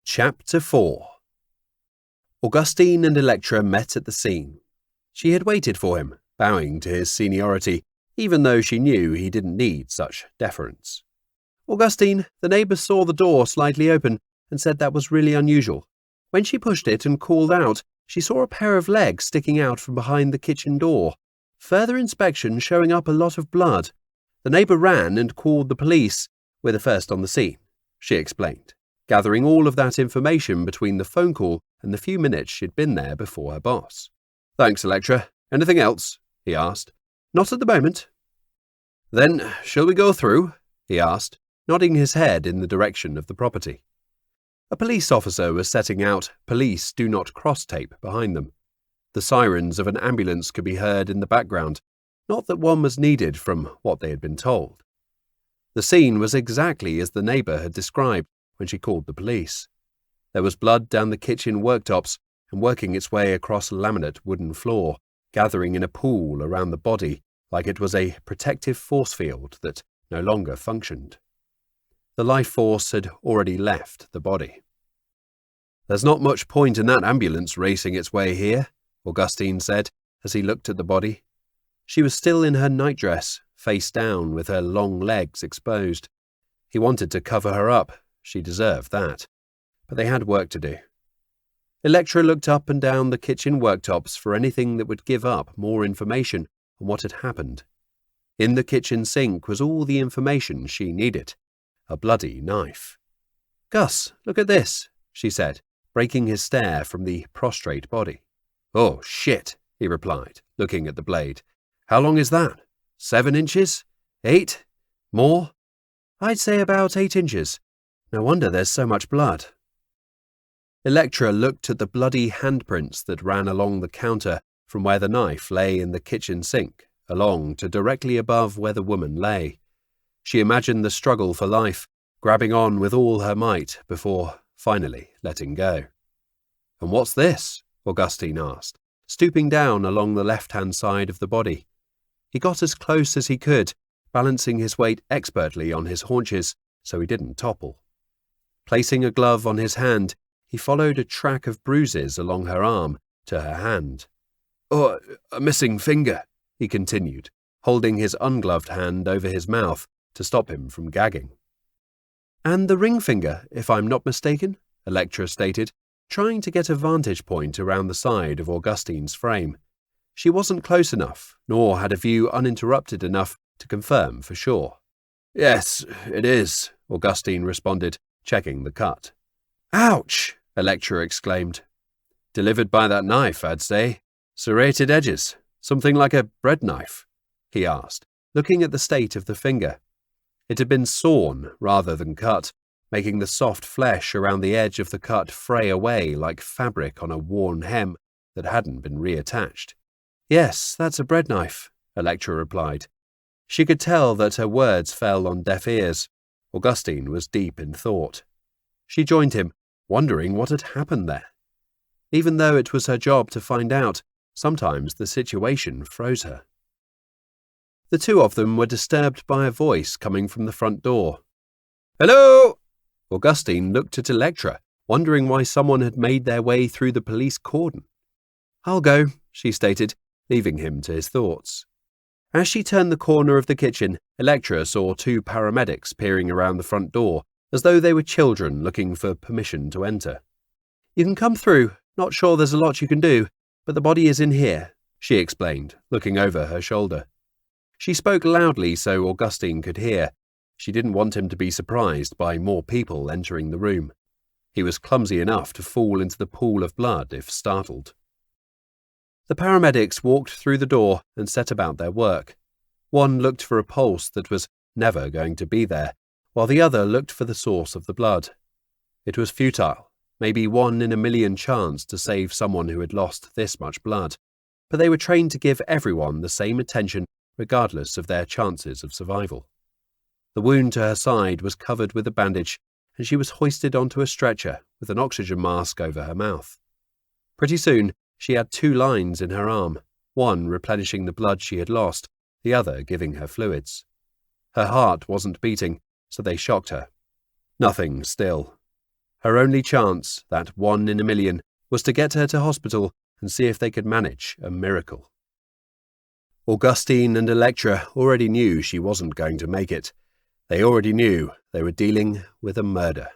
Chapter 4. Augustine and Electra met at the scene. She had waited for him, bowing to his seniority, even though she knew he didn't need such deference. "Augustine, the neighbour saw the door slightly open and said that was really unusual. When she pushed it and called out, she saw a pair of legs sticking out from behind the kitchen door. Further inspection showing up a lot of blood. The neighbour ran and called the police. We're the first on the scene," she explained, gathering all of that information between the phone call and the few minutes she'd been there before her boss. "Thanks, Electra. Anything else?" he asked. "Not at the moment." "Then, shall we go through?" he asked, nodding his head in the direction of the property. A police officer was setting out "Police Do Not Cross" tape behind them. The sirens of an ambulance could be heard in the background, not that one was needed from what they had been told. The scene was exactly as the neighbour had described when she called the police. There was blood down the kitchen worktops and working its way across a laminate wooden floor, gathering in a pool around the body like it was a protective force field that no longer functioned. The life force had already left the body. "There's not much point in that ambulance racing its way here," Augustine said as he looked at the body. She was still in her nightdress, face down with her long legs exposed. He wanted to cover her up. She deserved that. But they had work to do. Electra looked up and down the kitchen worktops for anything that would give up more information on what had happened. In the kitchen sink was all the information she needed. A bloody knife. "Gus, look at this," she said, breaking his stare from the prostrate body. "Oh, shit," he replied, looking at the blade. "How long is that? 7 inches? 8? More?" "I'd say about 8 inches. No wonder there's so much blood." Electra looked at the bloody handprints that ran along the counter from where the knife lay in the kitchen sink, along to directly above where the woman lay. She imagined the struggle for life, grabbing on with all her might before finally letting go. "And what's this?" Augustine asked, stooping down along the left-hand side of the body. He got as close as he could, balancing his weight expertly on his haunches so he didn't topple. Placing a glove on his hand, he followed a track of bruises along her arm to her hand. "Oh, a missing finger," he continued, holding his ungloved hand over his mouth to stop him from gagging. "And the ring finger, if I'm not mistaken," Electra stated, trying to get a vantage point around the side of Augustine's frame. She wasn't close enough, nor had a view uninterrupted enough to confirm for sure. "Yes, it is," Augustine responded, checking the cut. "Ouch!" Electra exclaimed. "Delivered by that knife, I'd say. Serrated edges, something like a bread knife," he asked, looking at the state of the finger. It had been sawn rather than cut, making the soft flesh around the edge of the cut fray away like fabric on a worn hem that hadn't been reattached. "Yes, that's a bread knife," Electra replied. She could tell that her words fell on deaf ears. Augustine was deep in thought. She joined him, wondering what had happened there. Even though it was her job to find out, sometimes the situation froze her. The two of them were disturbed by a voice coming from the front door. "Hello!" Augustine looked at Electra, wondering why someone had made their way through the police cordon. "I'll go," she stated, leaving him to his thoughts. As she turned the corner of the kitchen, Electra saw 2 paramedics peering around the front door, as though they were children looking for permission to enter. "You can come through. Not sure there's a lot you can do, but the body is in here," she explained, looking over her shoulder. She spoke loudly so Augustine could hear. She didn't want him to be surprised by more people entering the room. He was clumsy enough to fall into the pool of blood if startled. The paramedics walked through the door and set about their work. One looked for a pulse that was never going to be there, while the other looked for the source of the blood. It was futile, maybe 1 in a million chance to save someone who had lost this much blood, but they were trained to give everyone the same attention regardless of their chances of survival. The wound to her side was covered with a bandage, and she was hoisted onto a stretcher with an oxygen mask over her mouth. Pretty soon, she had 2 lines in her arm, one replenishing the blood she had lost, the other giving her fluids. Her heart wasn't beating, so they shocked her. Nothing still. Her only chance, that 1 in a million, was to get her to hospital and see if they could manage a miracle. Augustine and Electra already knew she wasn't going to make it. They already knew they were dealing with a murder.